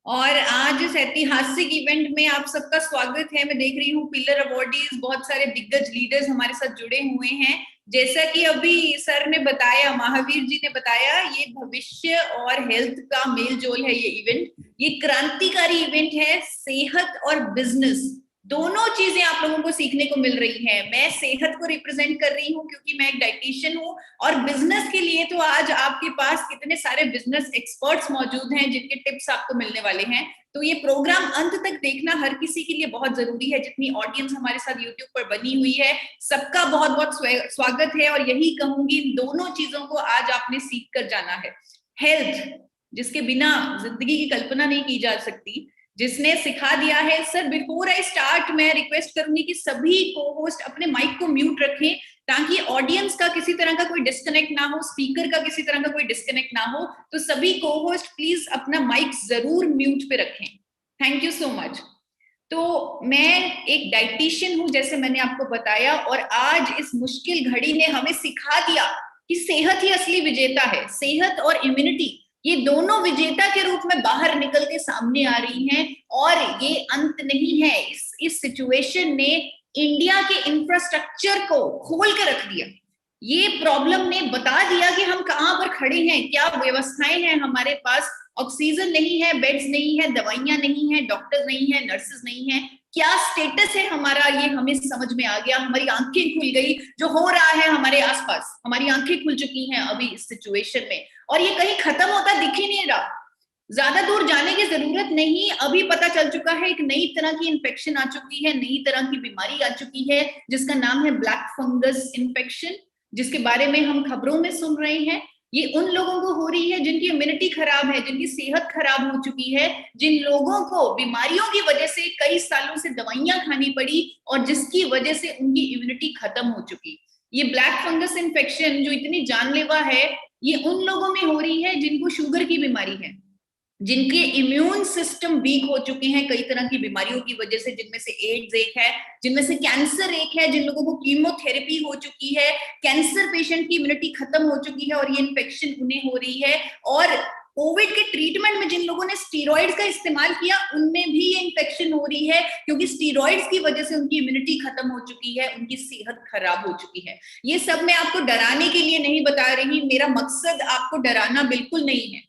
और आज इस ऐतिहासिक इवेंट में आप सबका स्वागत है। मैं देख रही हूँ पिलर अवॉर्डीज, बहुत सारे दिग्गज लीडर्स हमारे साथ जुड़े हुए हैं। जैसा कि अभी सर ने बताया, महावीर जी ने बताया, ये भविष्य और हेल्थ का मेल जोल है। ये इवेंट, ये क्रांतिकारी इवेंट है। सेहत और बिजनेस दोनों चीजें आप लोगों को सीखने को मिल रही हैं। मैं सेहत को रिप्रेजेंट कर रही हूँ क्योंकि मैं एक डाइटिशियन हूँ, और बिजनेस के लिए तो आज आपके पास कितने सारे बिजनेस एक्सपर्ट्स मौजूद हैं जिनके टिप्स आपको मिलने वाले हैं। तो ये प्रोग्राम अंत तक देखना हर किसी के लिए बहुत जरूरी है। जितनी ऑडियंस हमारे साथ यूट्यूब पर बनी हुई है, सबका बहुत बहुत स्वागत है। और यही कहूंगी, इन दोनों चीजों को आज आपने सीख कर जाना है। हेल्थ, जिसके बिना जिंदगी की कल्पना नहीं की जा सकती, जिसने सिखा दिया है। सर, बिफोर आई स्टार्ट मैं रिक्वेस्ट करूंगी कि सभी को होस्ट अपने माइक को म्यूट रखें, ताकि ऑडियंस का किसी तरह का कोई डिस्कनेक्ट ना हो, स्पीकर का किसी तरह का कोई डिस्कनेक्ट ना हो। तो सभी को होस्ट प्लीज अपना माइक जरूर म्यूट पे रखें। Thank you so much. तो मैं एक डाइटिशियन हूं, जैसे मैंने आपको बताया, और आज इस मुश्किल घड़ी ने हमें सिखा दिया कि सेहत ही असली विजेता है। सेहत और इम्यूनिटी, ये दोनों विजेता के रूप में बाहर निकल के सामने आ रही हैं। और ये अंत नहीं है। इस सिचुएशन ने इंडिया के इंफ्रास्ट्रक्चर को खोल के रख दिया। ये प्रॉब्लम ने बता दिया कि हम कहां पर खड़े हैं, क्या व्यवस्थाएं हैं हमारे पास। ऑक्सीजन नहीं है, बेड्स नहीं है, दवाइयां नहीं है, डॉक्टर्स नहीं है, नर्सेस नहीं है। क्या स्टेटस है हमारा, ये हमें समझ में आ गया। हमारी आंखें खुल गई, जो हो रहा है हमारे आसपास, हमारी आंखें खुल चुकी हैं अभी इस सिचुएशन में। और ये कहीं खत्म होता दिख ही नहीं रहा। ज्यादा दूर जाने की जरूरत नहीं, अभी पता चल चुका है एक नई तरह की इन्फेक्शन आ चुकी है, नई तरह की बीमारी आ चुकी है, जिसका नाम है ब्लैक फंगस इन्फेक्शन, जिसके बारे में हम खबरों में सुन रहे हैं। ये उन लोगों को हो रही है जिनकी इम्यूनिटी खराब है, जिनकी सेहत खराब हो चुकी है, जिन लोगों को बीमारियों की वजह से कई सालों से दवाइयां खानी पड़ी और जिसकी वजह से उनकी इम्यूनिटी खत्म हो चुकी। ये ब्लैक फंगस इन्फेक्शन जो इतनी जानलेवा है, ये उन लोगों में हो रही है जिनको शुगर की बीमारी है, जिनके इम्यून सिस्टम वीक हो चुके हैं कई तरह की बीमारियों की वजह से, जिनमें से एड्स एक है, जिनमें से कैंसर एक है, जिन लोगों को कीमोथेरेपी हो चुकी है, कैंसर पेशेंट की इम्यूनिटी खत्म हो चुकी है और ये इन्फेक्शन उन्हें हो रही है। और कोविड के ट्रीटमेंट में जिन लोगों ने स्टीरॉइड्स का इस्तेमाल किया, उनमें भी ये इन्फेक्शन हो रही है, क्योंकि स्टीरॉइड्स की वजह से उनकी इम्यूनिटी खत्म हो चुकी है, उनकी सेहत खराब हो चुकी है। ये सब मैं आपको डराने के लिए नहीं बता रही, मेरा मकसद आपको डराना बिल्कुल नहीं है।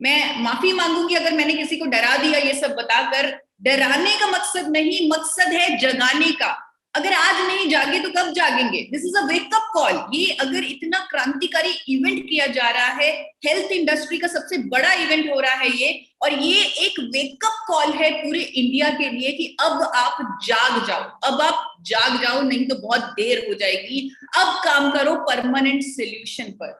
मैं माफी मांगूंगी अगर मैंने किसी को डरा दिया ये सब बताकर। डराने का मकसद नहीं, मकसद है जगाने का। अगर आज नहीं जागे तो कब जागेंगे? This is a wake up call. ये अगर इतना क्रांतिकारी इवेंट किया जा रहा है, हेल्थ इंडस्ट्री का सबसे बड़ा इवेंट हो रहा है ये, और ये एक वेकअप कॉल है पूरे इंडिया के लिए कि अब आप जाग जाओ, अब आप जाग जाओ, नहीं तो बहुत देर हो जाएगी। अब काम करो परमानेंट सोल्यूशन पर।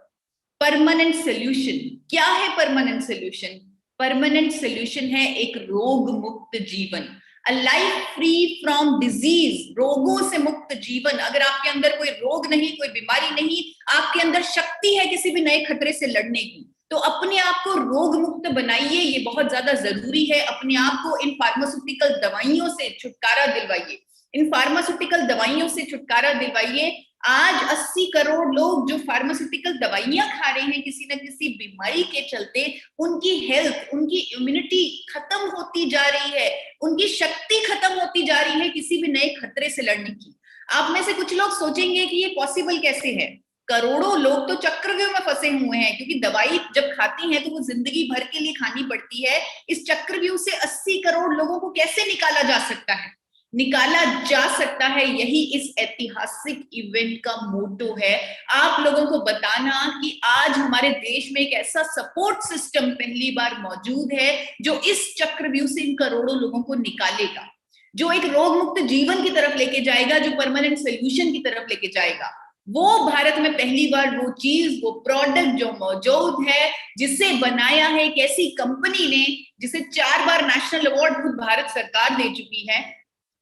परमानेंट सोल्यूशन क्या है? परमानेंट सोल्यूशन, परमानेंट सोल्यूशन है एक रोग मुक्त जीवन, a life free from disease. रोगों से मुक्त जीवन। अगर आपके अंदर कोई रोग नहीं, कोई बीमारी नहीं, आपके अंदर शक्ति है किसी भी नए खतरे से लड़ने की, तो अपने आप को रोग मुक्त बनाइए। ये बहुत ज्यादा जरूरी है। अपने आप को इन फार्मास्यूटिकल दवाइयों से छुटकारा दिलवाइए, इन फार्मास्यूटिकल दवाइयों से छुटकारा दिलवाइए। आज 80 करोड़ लोग जो फार्मास्यूटिकल दवाइयां खा रहे हैं किसी न किसी बीमारी के चलते, उनकी हेल्थ, उनकी इम्यूनिटी खत्म होती जा रही है, उनकी शक्ति खत्म होती जा रही है किसी भी नए खतरे से लड़ने की। आप में से कुछ लोग सोचेंगे कि ये पॉसिबल कैसे है? करोड़ों लोग तो चक्रव्यूह में फंसे हुए हैं, क्योंकि दवाई जब खाती हैं तो वो जिंदगी भर के लिए खानी पड़ती है। इस चक्रव्यूह से 80 करोड़ लोगों को कैसे निकाला जा सकता है? निकाला जा सकता है। यही इस ऐतिहासिक इवेंट का मोटो है, आप लोगों को बताना कि आज हमारे देश में एक ऐसा सपोर्ट सिस्टम पहली बार मौजूद है जो इस चक्रव्यूह से इन करोड़ों लोगों को निकालेगा, जो एक रोग मुक्त जीवन की तरफ लेके जाएगा, जो परमानेंट सोल्यूशन की तरफ लेके जाएगा। वो भारत में पहली बार वो चीज, वो प्रोडक्ट जो मौजूद है, जिसे बनाया है एक ऐसी कंपनी ने जिसे 4 बार नेशनल अवार्ड खुद भारत सरकार दे चुकी है,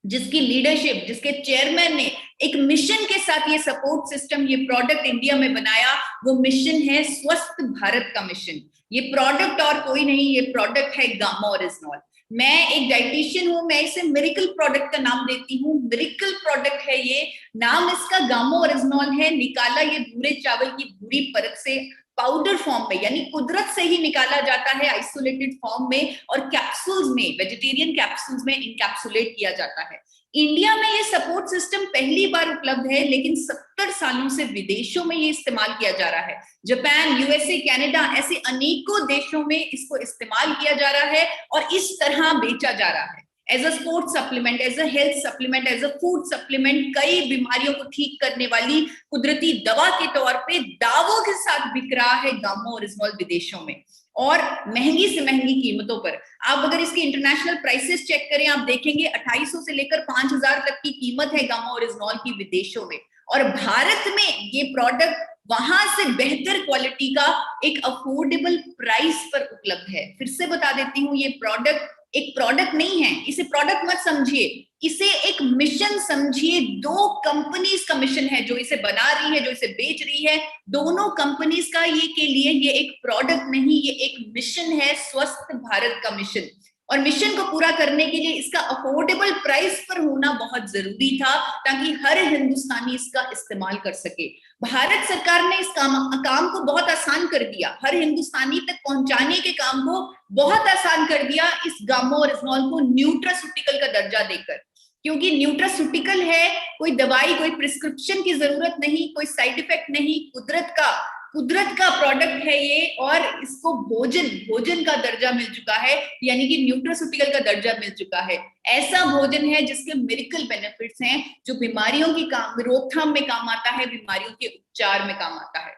जिसकी लीडरशिप, जिसके चेयरमैन ने एक मिशन के साथ ये सपोर्ट सिस्टम, ये प्रोडक्ट इंडिया में बनाया। वो मिशन है स्वस्थ भारत का मिशन। ये प्रोडक्ट और कोई नहीं, ये प्रोडक्ट है गामा ओरिजिनॉल। मैं एक डाइटिशियन हूं, मैं इसे मिरेकल प्रोडक्ट का नाम देती हूँ। मिरेकल प्रोडक्ट है ये, नाम इसका गामा ओरिजिनॉल है। निकाला ये भूरे चावल की भूरी परत से, पाउडर फॉर्म में, यानी कुदरत से ही निकाला जाता है आइसोलेटेड फॉर्म में, और कैप्सूल्स में, वेजिटेरियन कैप्सूल्स में इनकैप्सुलेट किया जाता है। इंडिया में ये सपोर्ट सिस्टम पहली बार उपलब्ध है, लेकिन 70 सालों से विदेशों में ये इस्तेमाल किया जा रहा है। जापान, यूएसए, कनाडा, ऐसे अनेकों देशों में इसको इस्तेमाल किया जा रहा है और इस तरह बेचा जा रहा है as a sports supplement, as a health supplement, as a food supplement. कई बीमारियों को ठीक करने वाली कुदरती दवा के तौर पे दावों के साथ बिक रहा है गामा ओरिजिनॉल विदेशों में, और महंगी से महंगी कीमतों पर। आप अगर इसकी इंटरनेशनल प्राइसेस चेक करें, आप देखेंगे 2800 से लेकर 5000 तक की कीमत है गामा ओरिजिनॉल की विदेशों में, और भारत में ये प्रोडक्ट वहां से बेहतर क्वालिटी का एक अफोर्डेबल प्राइस पर उपलब्ध है। फिर से बता देती हूँ, ये प्रोडक्ट एक प्रोडक्ट नहीं है, इसे प्रोडक्ट मत समझिए, इसे एक मिशन समझिए। दो कंपनीज का मिशन है जो इसे बना रही है, जो इसे बेच रही है। दोनों कंपनीज का ये के लिए ये एक प्रोडक्ट नहीं, ये एक मिशन है, स्वस्थ भारत का मिशन। और मिशन को पूरा करने के लिए इसका अफोर्डेबल प्राइस पर होना बहुत जरूरी था, ताकि हर हिंदुस्तानी इसका इस्तेमाल कर सके। भारत सरकार ने इस काम को बहुत आसान कर दिया, हर हिंदुस्तानी तक पहुंचाने के काम को बहुत आसान कर दिया इस गामा ओरिजिनॉल को न्यूट्रास्यूटिकल का दर्जा देकर। क्योंकि न्यूट्रास्यूटिकल है, कोई दवाई, कोई प्रिस्क्रिप्शन की जरूरत नहीं, कोई साइड इफेक्ट नहीं, कुदरत का प्रोडक्ट है ये, और इसको भोजन का दर्जा मिल चुका है, यानी कि न्यूट्रास्यूटिकल का दर्जा मिल चुका है। ऐसा भोजन है जिसके मेडिकल बेनिफिट्स हैं, जो बीमारियों की रोकथाम में काम आता है, बीमारियों के उपचार में काम आता है।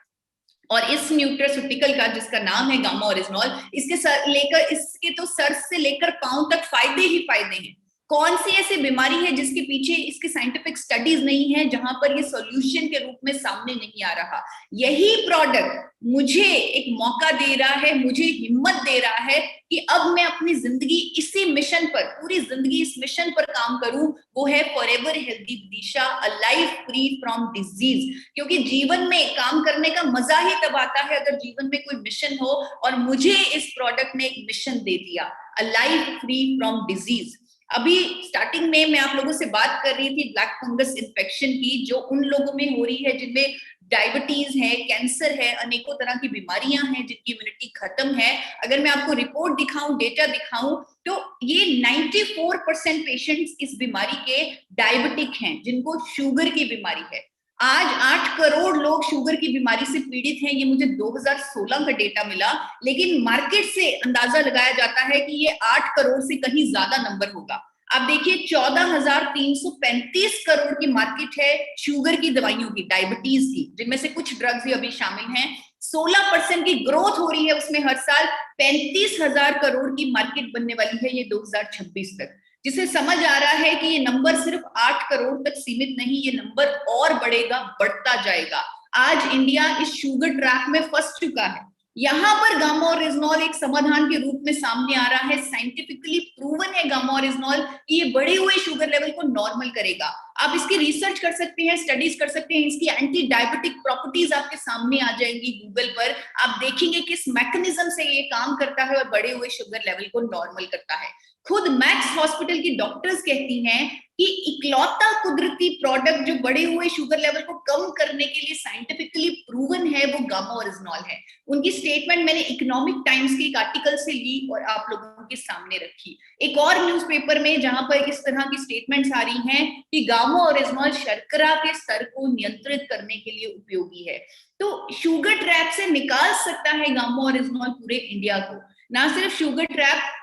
और इस न्यूट्रास्यूटिकल का, जिसका नाम है गामा ओरिजिनॉल, इसके तो सर से लेकर पांव तक फायदे ही फायदे हैं। कौन सी ऐसी बीमारी है जिसके पीछे इसकी साइंटिफिक स्टडीज नहीं है, जहां पर ये सॉल्यूशन के रूप में सामने नहीं आ रहा। यही प्रोडक्ट मुझे एक मौका दे रहा है, मुझे हिम्मत दे रहा है कि अब मैं अपनी जिंदगी इसी मिशन पर, पूरी जिंदगी इस मिशन पर काम करूं। वो है forever healthy Disha, a life free from disease. क्योंकि जीवन में काम करने का मजा ही तब आता है अगर जीवन में कोई मिशन हो, और मुझे इस प्रोडक्ट ने एक मिशन दे दिया, a life free from disease. अभी स्टार्टिंग में मैं आप लोगों से बात कर रही थी ब्लैक फंगस इन्फेक्शन की, जो उन लोगों में हो रही है जिनमें डायबिटीज है, कैंसर है, अनेकों तरह की बीमारियां हैं जिनकी इम्यूनिटी खत्म है। अगर मैं आपको रिपोर्ट दिखाऊं, डेटा दिखाऊं, तो ये 94% पेशेंट्स इस बीमारी के डायबिटिक हैं, जिनको शुगर की बीमारी है। आज 8 करोड़ लोग शुगर की बीमारी से पीड़ित हैं, ये मुझे 2016 का डेटा मिला, लेकिन मार्केट से अंदाजा लगाया जाता है कि ये 8 करोड़ से कहीं ज्यादा नंबर होगा। आप देखिए 14,335 करोड़ की मार्केट है शुगर की दवाइयों की, डायबिटीज की, जिनमें से कुछ ड्रग्स भी अभी शामिल हैं। 16% की ग्रोथ हो रही है उसमें हर साल। 35,000 करोड़ की मार्केट बनने वाली है ये 2026 तक, जिसे समझ आ रहा है कि ये नंबर सिर्फ 8 करोड़ तक सीमित नहीं, ये नंबर और बढ़ेगा, बढ़ता जाएगा। आज इंडिया इस शुगर ट्रैप में फंस चुका है। यहाँ पर गामा ओरिजिनॉल एक समाधान के रूप में सामने आ रहा है। साइंटिफिकली प्रूवन है गामा ओरिजिनॉल कि ये बढ़े हुए शुगर लेवल को नॉर्मल करेगा। आप इसकी रिसर्च कर सकते हैं, स्टडीज कर सकते हैं, इसकी एंटी डायबिटिक प्रॉपर्टीज आपके सामने आ जाएंगी गूगल पर। आप देखेंगे किस मैकेनिज्म से ये काम करता है और बढ़े हुए शुगर लेवल को नॉर्मल करता है। खुद मैक्स हॉस्पिटल की डॉक्टर्स कहती हैं कि इकलौता कुदरती प्रोडक्ट जो बढ़े हुए शुगर लेवल को कम करने के लिए साइंटिफिकली प्रूवन है, वो गामा ओरिजिनॉल है। उनकी स्टेटमेंट मैंने इकोनॉमिक टाइम्स के एक आर्टिकल से ली और आप लोगों के सामने रखी। एक और न्यूज़पेपर में जहां पर इस तरह की स्टेटमेंट्स आ रही हैं कि गामा ओरिजिनॉल शर्करा के स्तर को नियंत्रित करने के लिए उपयोगी है। तो शुगर ट्रैप से निकाल सकता है गामा ओरिजिनॉल पूरे इंडिया को। ना सिर्फ शुगर ट्रैप,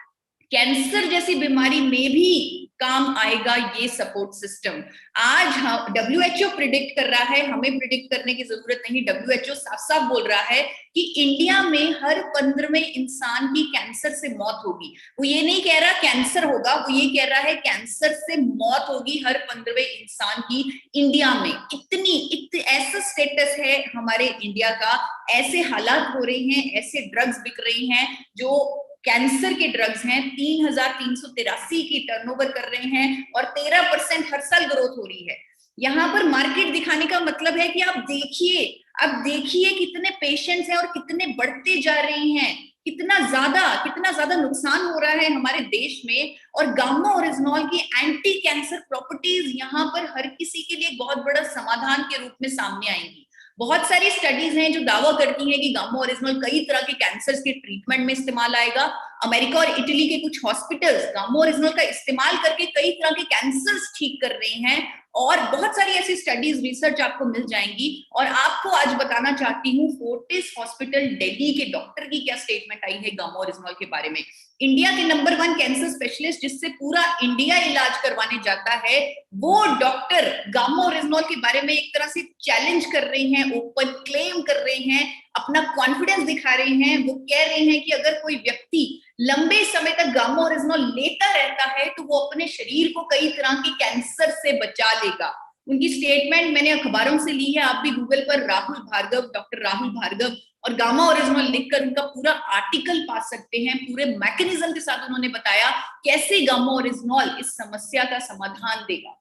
कैंसर जैसी बीमारी में भी काम आएगा ये सपोर्ट सिस्टम। आज हम WHO प्रिडिक्ट कर रहा है, हमें प्रिडिक्ट करने की जरूरत नहीं। WHO साफ साफ बोल रहा है कि इंडिया में हर 15वें इंसान की कैंसर से मौत होगी। वो ये नहीं कह रहा कैंसर होगा, वो ये कह रहा है कैंसर से मौत होगी हर 15वें इंसान की इंडिया में। ऐसा स्टेटस है हमारे इंडिया का, ऐसे हालात हो रहे हैं, ऐसे ड्रग्स बिक रही हैं जो कैंसर के ड्रग्स हैं। 3,383 की टर्नओवर कर रहे हैं और 13% हर साल ग्रोथ हो रही है। यहाँ पर मार्केट दिखाने का मतलब है कि आप देखिए कितने पेशेंट्स हैं और कितने बढ़ते जा रहे हैं, कितना ज्यादा नुकसान हो रहा है हमारे देश में। और गामा ओरिजिनॉल की एंटी कैंसर प्रॉपर्टीज यहाँ पर हर किसी के लिए बहुत बड़ा समाधान के रूप में सामने आएंगी। बहुत सारी स्टडीज हैं जो दावा करती हैं कि गामा ओरिजिनल कई तरह के कैंसर्स के ट्रीटमेंट में इस्तेमाल आएगा। अमेरिका और इटली के कुछ हॉस्पिटल्स गामा ओरिजिनल का इस्तेमाल करके कई तरह के कैंसर्स ठीक कर रहे हैं, और बहुत सारी ऐसी स्टडीज रिसर्च आपको मिल जाएंगी। और आपको आज बताना चाहती हूँ फोर्टिस हॉस्पिटल दिल्ली के डॉक्टर की क्या स्टेटमेंट आई है गामा ओरिजिनल के बारे में। इंडिया के नंबर 1 कैंसर स्पेशलिस्ट जिससे पूरा इंडिया इलाज करवाने जाता है, वो डॉक्टर गामा ओरिजिनल के बारे में एक तरह से चैलेंज कर रहे हैं, ओपन क्लेम कर रहे हैं, अपना कॉन्फिडेंस दिखा रहे हैं। वो कह रहे हैं कि अगर कोई व्यक्ति लंबे समय तक गामा ओरिजिनल लेता रहता है तो वो अपने शरीर को कई तरह के कैंसर से बचा लेगा। उनकी स्टेटमेंट मैंने अखबारों से ली है, आप भी गूगल पर राहुल भार्गव, डॉक्टर राहुल भार्गव और गामा ओरिजिनल लिखकर उनका पूरा आर्टिकल पा सकते हैं। पूरे मैकेनिज्म के साथ उन्होंने बताया कैसे गामा ओरिजिनल इस समस्या का समाधान देगा।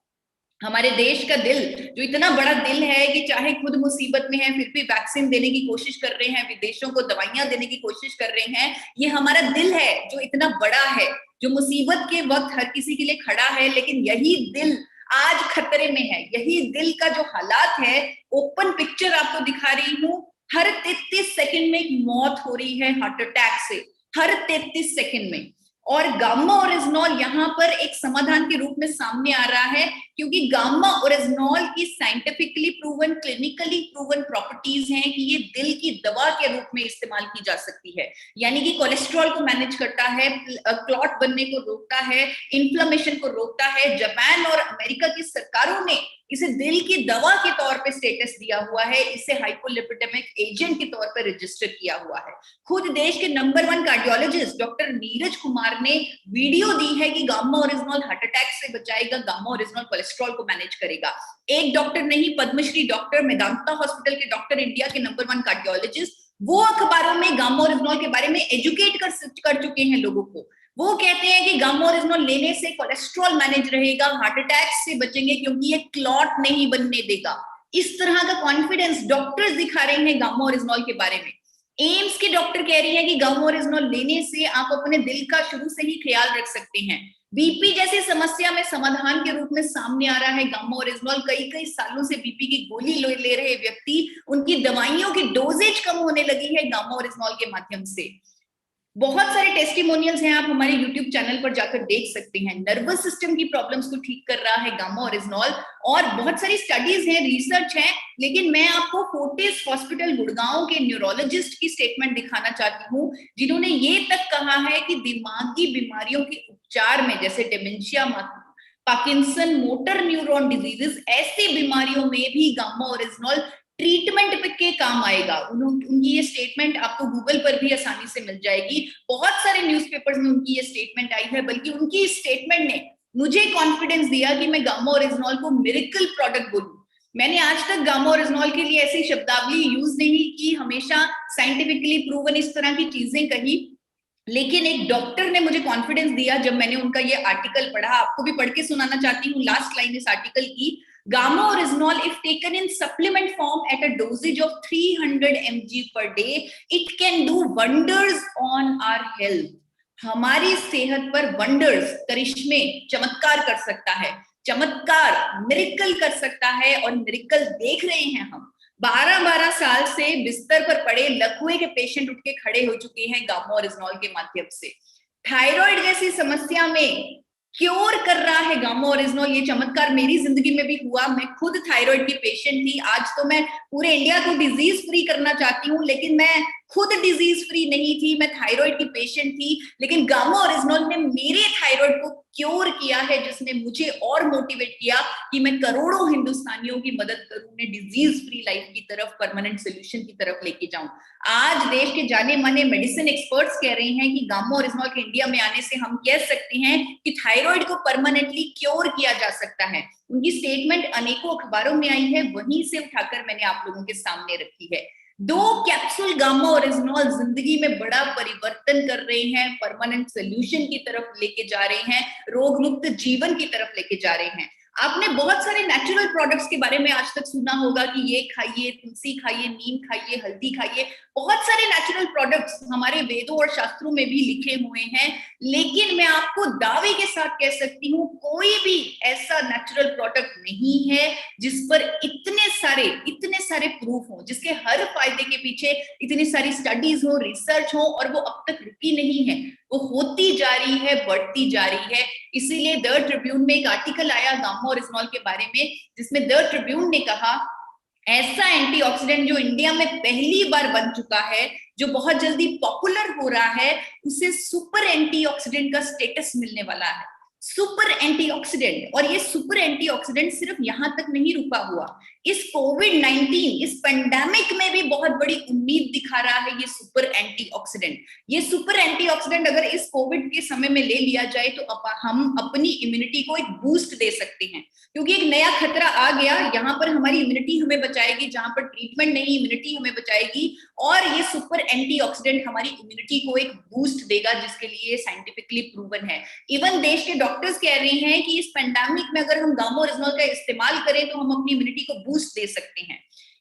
हमारे देश का दिल, जो इतना बड़ा दिल है कि चाहे खुद मुसीबत में है फिर भी वैक्सीन देने की कोशिश कर रहे हैं, विदेशों को दवाइयां देने की कोशिश कर रहे हैं, ये हमारा दिल है जो इतना बड़ा है, जो मुसीबत के वक्त हर किसी के लिए खड़ा है। लेकिन यही दिल आज खतरे में है। यही दिल का जो हालात है, ओपन पिक्चर आपको दिखा रही हूँ, हर 33 सेकंड में एक मौत हो रही है हार्ट अटैक से, हर 33 सेकंड में। और गामा ओरिजिनल यहाँ पर एक समाधान के रूप में सामने आ रहा है, क्योंकि गामा ओरिजिनल की scientifically proven, clinically proven properties हैं कि ये दिल की दवा के रूप में इस्तेमाल की जा सकती है। यानी कि कोलेस्ट्रॉल को मैनेज करता है, क्लॉट बनने को रोकता है, इन्फ्लेमेशन को रोकता है। जापान और अमेरिका की सरकारों ने इसे दिल की दवा के तौर पे स्टेटस दिया हुआ है, इसे हाइपोलिपिडेमिक एजेंट के तौर पर रजिस्टर किया हुआ है। खुद देश के number 1 cardiologist doctor Neeraj Kumar ने वीडियो दी है कि गामा ओरिजिनल हार्ट अटैक से बचाएगा, गामा ओरिजिनल कोलेस्ट्रॉल को मैनेज करेगा। एक डॉक्टर नहीं, पद्मश्री डॉक्टर, मेदांता हॉस्पिटल के डॉक्टर, इंडिया के नंबर 1 कार्डियोलॉजिस्ट, वो अखबारों में गामा ओरिजिनल के बारे में एजुकेट कर चुके हैं लोगों को। वो कहते हैं कि गामा ओरिजिनल लेने से कोलेस्ट्रॉल मैनेज रहेगा, हार्ट अटैक से बचेंगे क्योंकि ये क्लॉट नहीं बनने देगा। इस तरह का कॉन्फिडेंस डॉक्टर्स दिखा रहे हैं गामा ओरिजिनल के बारे में। एम्स के डॉक्टर कह रही हैं कि गामा ओरिजिनल लेने से आप अपने दिल का शुरू से ही ख्याल रख सकते हैं। बीपी जैसी समस्या में समाधान के रूप में सामने आ रहा है गामा ओरिजिनल। कई सालों से बीपी की गोली ले रहे व्यक्ति, उनकी दवाइयों की डोजेज कम होने लगी है गामा ओरिजिनल के माध्यम से। बहुत सारे टेस्टिमोनियल्स हैं, आप हमारे YouTube चैनल पर जाकर देख सकते हैं। नर्वस सिस्टम की प्रॉब्लम्स को ठीक कर रहा है गामा ओरिजिनल, और बहुत सारी स्टडीज हैं, रिसर्च है। लेकिन मैं आपको फोर्टिस हॉस्पिटल गुड़गांव के न्यूरोलॉजिस्ट की स्टेटमेंट दिखाना चाहती हूँ, जिन्होंने ये तक कहा है कि दिमागी बीमारियों के उपचार में, जैसे dementia, Parkinson, motor neuron diseases, ऐसी बीमारियों में भी गामा ओरिजिनल ट्रीटमेंट पे के काम आएगा। उनकी ये स्टेटमेंट आपको गूगल पर भी आसानी से मिल जाएगी। बहुत सारे न्यूज़पेपर्स में उनकी ये स्टेटमेंट आई है, बल्कि उनकी स्टेटमेंट ने मुझे कॉन्फिडेंस दिया कि मैं गामा ओरिजिनल को मिरेकल प्रोडक्ट बोलूं। मैंने आज तक गामा ओरिजिनल के लिए ऐसी शब्दावली यूज नहीं की, हमेशा साइंटिफिकली प्रूवन इस तरह की चीजें कही। लेकिन एक डॉक्टर ने मुझे कॉन्फिडेंस दिया जब मैंने उनका ये आर्टिकल पढ़ा। आपको भी पढ़ के सुनाना चाहती हूँ लास्ट लाइन इस आर्टिकल की। Gamma oryzanol, if taken in supplement form at a dosage of 300 mg per day, it can do wonders on our health. हमारी सेहत पर वंडर्स, करिश्मे, चमत्कार कर सकता है, चमत्कार, मिरेकल कर सकता है, और मिरेकल देख रहे हैं हम। 12-12 साल से बिस्तर पर पड़े लकवे के पेशेंट उठ के खड़े हो चुके हैं गामा ओरिजिनल के माध्यम से। थायराइड जैसी समस्या में क्योर कर रहा है गामा ओरिजिनल। ये चमत्कार मेरी जिंदगी में भी हुआ। मैं खुद थायराइड की पेशेंट थी। आज तो मैं पूरे इंडिया को डिजीज फ्री करना चाहती हूँ, लेकिन मैं खुद डिजीज फ्री नहीं थी, मैं थायराइड की पेशेंट थी। लेकिन गामा ओरिजिनल ने मेरे थायराइड को क्योर किया है, जिसने मुझे और मोटिवेट किया कि मैं करोड़ों हिंदुस्तानियों की मदद करूं, उन्हें डिजीज फ्री लाइफ की तरफ, परमानेंट सोल्यूशन की तरफ लेके जाऊं। आज देश के जाने माने मेडिसिन एक्सपर्ट्स कह रहे हैं कि गामा ओरिजिनल के इंडिया में आने से हम कह सकते हैं कि थायराइड को परमानेंटली क्योर किया जा सकता है। उनकी स्टेटमेंट अनेकों अखबारों में आई है, वहीं से उठाकर मैंने आप लोगों के सामने रखी है। 2 कैप्सूल गामा ओरिजिनल जिंदगी में बड़ा परिवर्तन कर रहे हैं, परमानेंट सोल्यूशन की तरफ लेके जा रहे हैं, रोग मुक्त जीवन की तरफ लेके जा रहे हैं। आपने बहुत सारे नेचुरल प्रोडक्ट्स के बारे में आज तक सुना होगा कि ये खाइए, तुलसी खाइए, नीम खाइए, हल्दी खाइए, बहुत सारे नेचुरल प्रोडक्ट्स हमारे वेदों और शास्त्रों में भी लिखे हुए हैं। लेकिन मैं आपको दावे के साथ कह सकती हूँ, कोई भी ऐसा नेचुरल प्रोडक्ट नहीं है जिस पर इतने सारे प्रूफ हो, जिसके हर फायदे के पीछे इतनी सारी स्टडीज हो, रिसर्च हो, और वो अब तक रुकी नहीं है, वो होती जा रही है, बढ़ती जा रही है। इसीलिए द ट्रिब्यून में एक आर्टिकल आया गामा ओरिजिनॉल के बारे में, जिसमें द ट्रिब्यून ने कहा ऐसा एंटीऑक्सीडेंट जो इंडिया में पहली बार बन चुका है, जो बहुत जल्दी पॉपुलर हो रहा है, उसे सुपर एंटीऑक्सीडेंट का स्टेटस मिलने वाला है। सुपर एंटीऑक्सीडेंट, और ये सुपर एंटीऑक्सीडेंट सिर्फ यहां तक नहीं रुका हुआ, इस कोविड-19 इस पेंडेमिक में भी बहुत बड़ी उम्मीद दिखा रहा है ये सुपर एंटीऑक्सीडेंट। ये सुपर एंटीऑक्सीडेंट अगर इस कोविड के समय में ले लिया जाए तो हम अपनी इम्यूनिटी को एक बूस्ट दे सकते हैं, क्योंकि एक नया खतरा आ गया। यहाँ पर हमारी इम्यूनिटी हमें बचाएगी, जहां पर ट्रीटमेंट नहीं, इम्यूनिटी हमें बचाएगी, और ये सुपर एंटीऑक्सीडेंट हमारी इम्यूनिटी को एक बूस्ट देगा, जिसके लिए साइंटिफिकली प्रूवन है। इवन देश के डॉक्टर्स कह रहे हैं कि इस पेंडेमिक में अगर हम गामा ओरिजिनॉल का इस्तेमाल करें तो हम अपनी इम्यूनिटी को बूस्ट दे सकते हैं।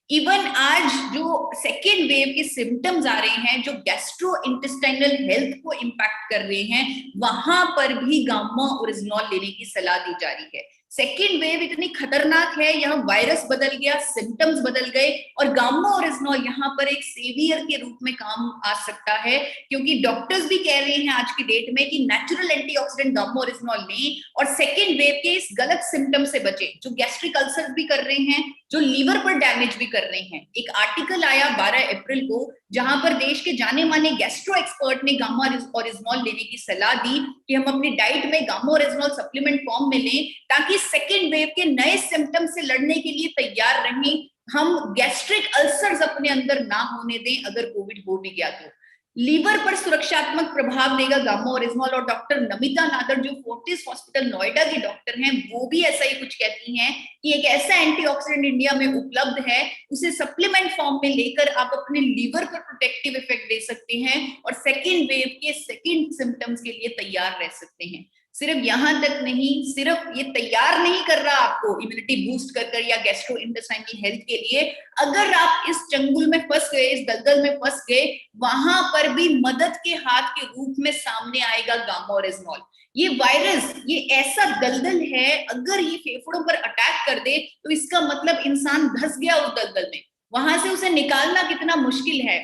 इवन आज जो सेकेंड वेव के सिम्टम्स आ रहे हैं, जो गैस्ट्रो इंटेस्टाइनल हेल्थ को इम्पैक्ट कर रहे हैं, वहां पर भी गामा ओरिजिनॉल लेने की सलाह दी जा रही है। सेकेंड वेव इतनी खतरनाक है, यहाँ वायरस बदल गया, सिम्टम्स बदल गए, और गामा ओरिजिनॉल यहाँ पर एक सेवियर के रूप में काम आ सकता है, क्योंकि डॉक्टर्स भी कह रहे हैं आज की डेट में कि नेचुरल एंटीऑक्सीडेंट गामा ओरिजिनॉल लें और सेकेंड वेव के इस गलत सिम्टम से बचे, जो गैस्ट्रिक अल्सर भी कर रहे हैं, जो लीवर पर डैमेज भी कर रहे हैं। एक आर्टिकल आया 12 अप्रैल को, जहां पर देश के जाने माने गैस्ट्रो एक्सपर्ट ने गामा ओरिजिनॉल लेने की सलाह दी कि हम अपनी डाइट में गामा ओरिजिनॉल सप्लीमेंट फॉर्म में लें, ताकि सेकेंड वेव के नए सिम्टम्स से लड़ने के लिए तैयार रहें, हम गैस्ट्रिक अल्सर्स अपने अंदर ना होने दें अगर कोविड हो भी गया तो। लीवर पर सुरक्षात्मक प्रभाव देगा गामा ओरिजिनॉल, और डॉक्टर नमिता नादर जो फोर्टिस हॉस्पिटल नोएडा की डॉक्टर हैं, वो भी ऐसा ही कुछ कहती हैं कि एक ऐसा एंटीऑक्सीडेंट इंडिया में उपलब्ध है, उसे सप्लीमेंट फॉर्म में लेकर आप अपने लीवर पर प्रोटेक्टिव इफेक्ट दे सकते हैं और सेकेंड वेव के सेकेंड सिम्टम्स के लिए तैयार रह सकते हैं। सिर्फ यहां तक नहीं, सिर्फ ये तैयार नहीं कर रहा आपको इम्यूनिटी बूस्ट कर या गैस्ट्रो इंटेस्टाइनल हेल्थ के लिए, अगर आप इस चंगुल में फंस गए, इस दलदल में फंस गए, वहां पर भी मदद के हाथ के रूप में सामने आएगा गामा ओरिजिनॉल। ये वायरस, ये ऐसा दलदल है, अगर ये फेफड़ों पर अटैक कर दे तो इसका मतलब इंसान धंस गया उस दलदल में, वहां से उसे निकालना कितना मुश्किल है।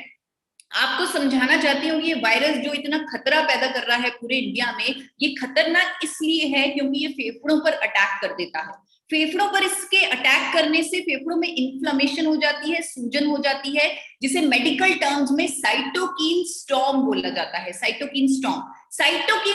आपको समझाना चाहती हूँ, ये वायरस जो इतना खतरा पैदा कर रहा है पूरे इंडिया में, ये खतरनाक इसलिए है क्योंकि ये फेफड़ों पर अटैक कर देता है। फेफड़ों पर इसके अटैक करने से फेफड़ों में इन्फ्लेमेशन हो जाती है, सूजन हो जाती है, जिसे मेडिकल टर्म्स में साइटोकिन स्टॉर्म बोला जाता है। साइटोकिन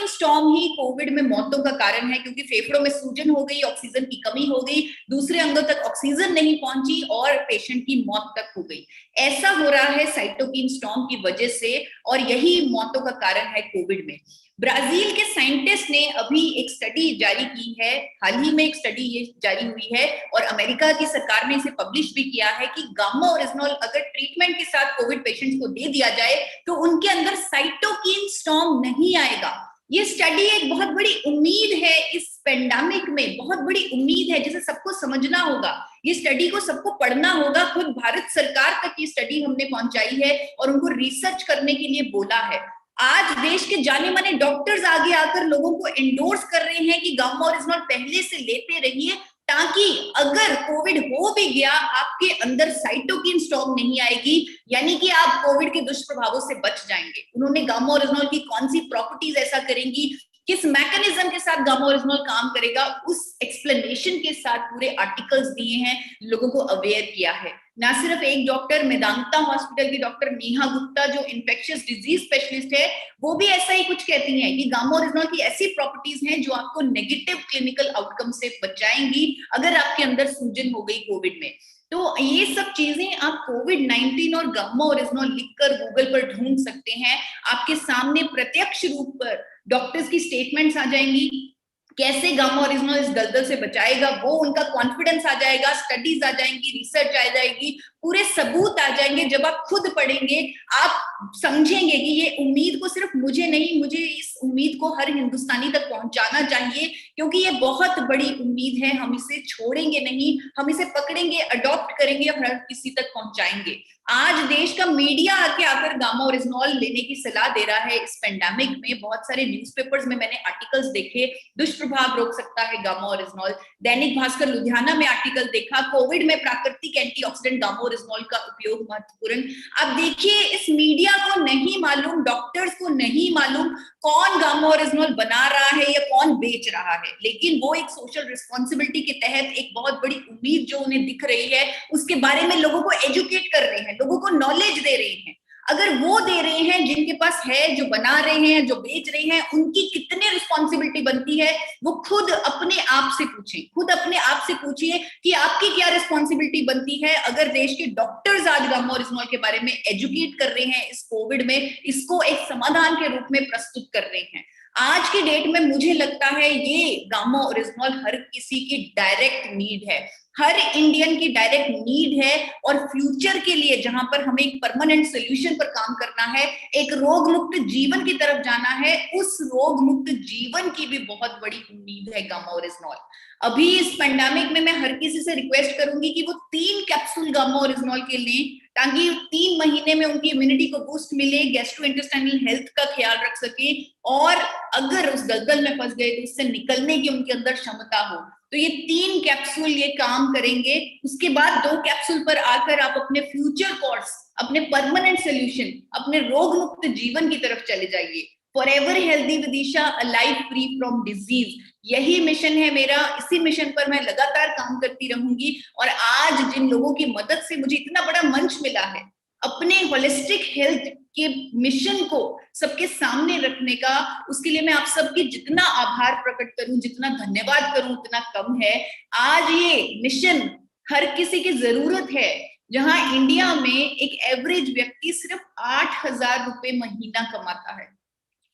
स्टॉर्म ही कोविड में मौतों का कारण है, क्योंकि फेफड़ों में सूजन हो गई, ऑक्सीजन की कमी हो गई, दूसरे अंगों तक ऑक्सीजन नहीं पहुंची और पेशेंट की मौत तक हो गई। ऐसा हो रहा है साइटोकिन स्टॉर्म की वजह से, और यही मौतों का कारण है कोविड में। ब्राजील के साइंटिस्ट ने अभी एक स्टडी जारी की है, हाल ही में एक स्टडी ये जारी हुई है, और अमेरिका की सरकार ने इसे पब्लिश भी किया है कि गामा ओरिजिनॉल अगर ट्रीटमेंट के साथ कोविड पेशेंट्स को दे दिया जाए तो उनके अंदर साइटोकिन स्टॉर्म नहीं आएगा। ये स्टडी एक बहुत बड़ी उम्मीद है, इस पेंडेमिक में बहुत बड़ी उम्मीद है, जिसे सबको समझना होगा। ये स्टडी को सबको पढ़ना होगा, खुद भारत सरकार तक ये स्टडी हमने पहुंचाई है और उनको रिसर्च करने के लिए बोला है। आज देश के जाने माने डॉक्टर्स आगे आकर लोगों को एंडोर्स कर रहे हैं कि गामा ओरिजिनॉल पहले से लेते रहिए, ताकि अगर कोविड हो भी गया आपके अंदर साइटोकिन स्टॉर्म नहीं आएगी, यानी कि आप कोविड के दुष्प्रभावों से बच जाएंगे। उन्होंने गामा ओरिजिनॉल की कौन सी प्रॉपर्टीज ऐसा करेंगी, किस मैकेनिज्म के साथ गामा ओरिजिनॉल काम करेगा, उस एक्सप्लेनेशन के साथ पूरे आर्टिकल्स दिए हैं, लोगों को अवेयर किया है। ना सिर्फ एक डॉक्टर, मेदांता हॉस्पिटल की डॉक्टर नेहा गुप्ता जो इन्फेक्शियस डिजीज स्पेशलिस्ट है, वो भी ऐसा ही कुछ कहती हैं कि गामा ओरिजिनॉल की ऐसी प्रॉपर्टीज हैं जो आपको नेगेटिव क्लिनिकल आउटकम से बचाएंगी अगर आपके अंदर सूजन हो गई कोविड में। तो ये सब चीजें आप कोविड-19 और गामा ओरिजिनॉल लिखकर गूगल पर ढूंढ सकते हैं। आपके सामने प्रत्यक्ष रूप पर डॉक्टर्स की स्टेटमेंट्स आ जाएंगी, कैसे गामा ओरिजिनल इस दलदल से बचाएगा, वो उनका कॉन्फिडेंस आ जाएगा, स्टडीज आ जाएंगी, रिसर्च आ जाएगी, पूरे सबूत आ जाएंगे। जब आप खुद पढ़ेंगे आप समझेंगे कि ये उम्मीद को सिर्फ मुझे नहीं, मुझे इस उम्मीद को हर हिंदुस्तानी तक पहुंचाना चाहिए, क्योंकि ये बहुत बड़ी उम्मीद है। हम इसे छोड़ेंगे नहीं, हम इसे पकड़ेंगे, अडॉप्ट करेंगे और हर किसी तक पहुंचाएंगे। आज देश का मीडिया आके आकर गामा ओरिजिनल लेने की सलाह दे रहा है। इस पेंडेमिक में बहुत सारे न्यूज़पेपर्स में मैंने आर्टिकल्स देखे, दुष्प्रभाव रोक सकता है गामा ओरिजिनल। दैनिक भास्कर लुधियाना में आर्टिकल देखा, कोविड में प्राकृतिक एंटीऑक्सीडेंट गामा ओरिजिनल का उपयोग महत्वपूर्ण। अब देखिए, इस मीडिया को नहीं मालूम, डॉक्टर्स को नहीं मालूम कौन गामा ओरिजिनल बना रहा है या कौन बेच रहा है, लेकिन वो एक सोशल रिस्पॉन्सिबिलिटी के तहत एक बहुत बड़ी उम्मीद जो उन्हें दिख रही है उसके बारे में लोगों को एजुकेट कर रहे हैं, लोगों को नॉलेज दे रहे हैं। अगर वो दे रहे हैं, जिनके पास है, जो बना रहे हैं, जो बेच रहे हैं, उनकी कितने रिस्पॉन्सिबिलिटी बनती है वो खुद अपने आप से पूछें। खुद अपने आप से पूछिए कि आपकी क्या रिस्पॉन्सिबिलिटी बनती है। अगर देश के डॉक्टर्स आज गामा ओरिजिनल के बारे में एजुकेट कर रहे हैं, इस कोविड में इसको एक समाधान के रूप में प्रस्तुत कर रहे हैं, आज की डेट में मुझे लगता है ये गामा ओरिजिनल हर किसी की डायरेक्ट नीड है, हर इंडियन की डायरेक्ट नीड है। और फ्यूचर के लिए जहां पर हमें एक परमानेंट सोल्यूशन पर काम करना है, एक रोग मुक्त जीवन की तरफ जाना है, उस रोग मुक्त जीवन की भी बहुत बड़ी उम्मीद है गामा ओरिजिनल। अभी इस पेंडेमिक में मैं हर किसी से रिक्वेस्ट करूंगी कि वो 3 कैप्सूल गामा ओरिजिनल के लें, ताकि 3 महीने में उनकी इम्यूनिटी को बूस्ट मिले, गैस्ट्रोइंटेस्टाइनल हेल्थ का ख्याल रख सके, और अगर उस दलदल में फंस गए तो इससे निकलने की उनके अंदर क्षमता हो। तो ये 3 कैप्सूल ये काम करेंगे। उसके बाद 2 कैप्सूल पर आकर आप अपने फ्यूचर कोर्स, अपने परमानेंट सोल्यूशन, अपने रोग मुक्त जीवन की तरफ चले जाइए। Forever healthy Vidisha, a life free from disease, यही मिशन है मेरा। इसी मिशन पर मैं लगातार काम करती रहूंगी। और आज जिन लोगों की मदद से मुझे इतना बड़ा मंच मिला है अपने होलिस्टिक हेल्थ के मिशन को सबके सामने रखने का, उसके लिए मैं आप सबकी जितना आभार प्रकट करूं, जितना धन्यवाद करूं उतना कम है। आज ये मिशन हर किसी की जरूरत है। जहां इंडिया में एक एवरेज व्यक्ति सिर्फ 8,000 रुपए महीना कमाता है,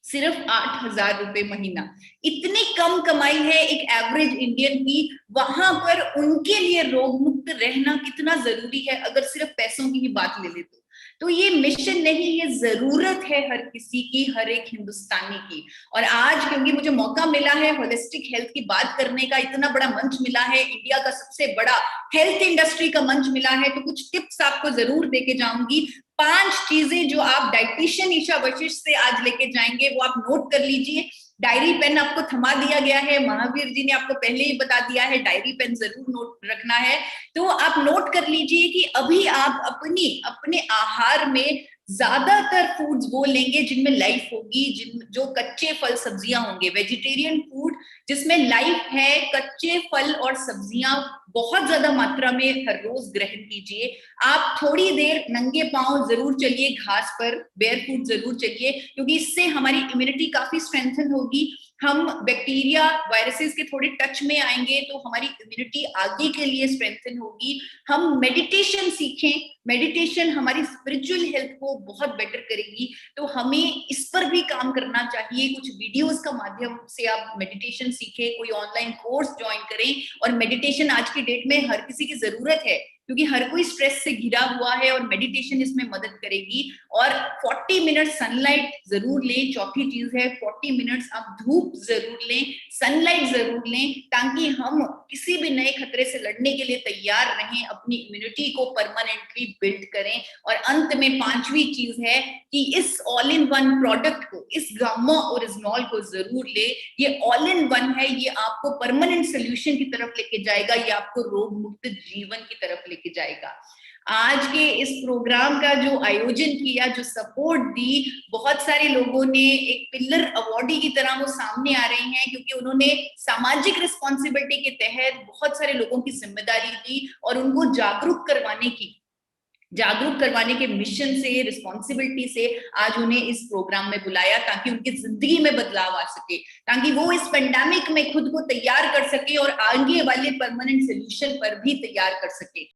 सिर्फ 8,000 रुपए महीना, इतनी कम कमाई है एक एवरेज इंडियन की। वहां पर उनके लिए रोग मुक्त रहना कितना जरूरी है, अगर सिर्फ पैसों की ही बात ले ले तो ये मिशन नहीं, ये जरूरत है हर किसी की, हर एक हिंदुस्तानी की। और आज क्योंकि मुझे मौका मिला है होलिस्टिक हेल्थ की बात करने का, इतना बड़ा मंच मिला है, इंडिया का सबसे बड़ा हेल्थ इंडस्ट्री का मंच मिला है, तो कुछ टिप्स आपको जरूर देके जाऊंगी। 5 चीजें जो आप डाइटिशियन ईशा वशिष्ठ से आज लेके जाएंगे वो आप नोट कर लीजिए। डायरी पेन आपको थमा दिया गया है, महावीर जी ने आपको पहले ही बता दिया है, डायरी पेन जरूर नोट रखना है। तो आप नोट कर लीजिए कि अभी आप अपने आहार में ज्यादातर फूड्स वो लेंगे जिनमें लाइफ होगी, जो कच्चे फल सब्जियां होंगे, वेजिटेरियन फूड जिसमें लाइफ है, कच्चे फल और सब्जियां बहुत ज्यादा मात्रा में हर रोज ग्रहण कीजिए। आप थोड़ी देर नंगे पांव जरूर चलिए, घास पर बेयर फूट जरूर चलिए, क्योंकि इससे हमारी इम्यूनिटी काफी स्ट्रेंथन होगी। हम बैक्टीरिया वायरसेस के थोड़े टच में आएंगे तो हमारी इम्यूनिटी आगे के लिए स्ट्रेंथन होगी। हम मेडिटेशन सीखें, मेडिटेशन हमारी स्पिरिचुअल हेल्थ को बहुत बेटर करेगी, तो हमें इस पर भी काम करना चाहिए। कुछ वीडियोस का माध्यम से आप मेडिटेशन सीखें, कोई ऑनलाइन कोर्स ज्वाइन करें। और मेडिटेशन आज की डेट में हर किसी की जरूरत है, क्योंकि हर कोई स्ट्रेस से घिरा हुआ है, और मेडिटेशन इसमें मदद करेगी। और 40 मिनट सनलाइट जरूर लें। चौथी चीज है 40 मिनट्स आप धूप जरूर लें, सनलाइट जरूर लें, ताकि हम किसी भी नए खतरे से लड़ने के लिए तैयार रहें, अपनी इम्यूनिटी को परमानेंटली बिल्ड करें। और अंत में 5वीं चीज है कि इस ऑल इन वन प्रोडक्ट को, इस गामा ओरिजिनल को जरूर ले। ये ऑल इन वन है, ये आपको परमानेंट सोल्यूशन की तरफ लेके जाएगा, ये आपको रोग मुक्त जीवन की तरफ लेके जाएगा। आज के इस प्रोग्राम का जो आयोजन किया, जो सपोर्ट दी, बहुत सारे लोगों ने एक पिलर अवॉर्डी की तरह वो सामने आ रहे हैं, क्योंकि उन्होंने सामाजिक रिस्पॉन्सिबिलिटी के तहत बहुत सारे लोगों की जिम्मेदारी दी और उनको जागरूक करवाने के मिशन से, रिस्पॉन्सिबिलिटी से आज उन्हें इस प्रोग्राम में बुलाया, ताकि उनकी जिंदगी में बदलाव आ सके, ताकि वो इस पेंडेमिक में खुद को तैयार कर सके और आगे वाले परमानेंट सोल्यूशन पर भी तैयार कर सके।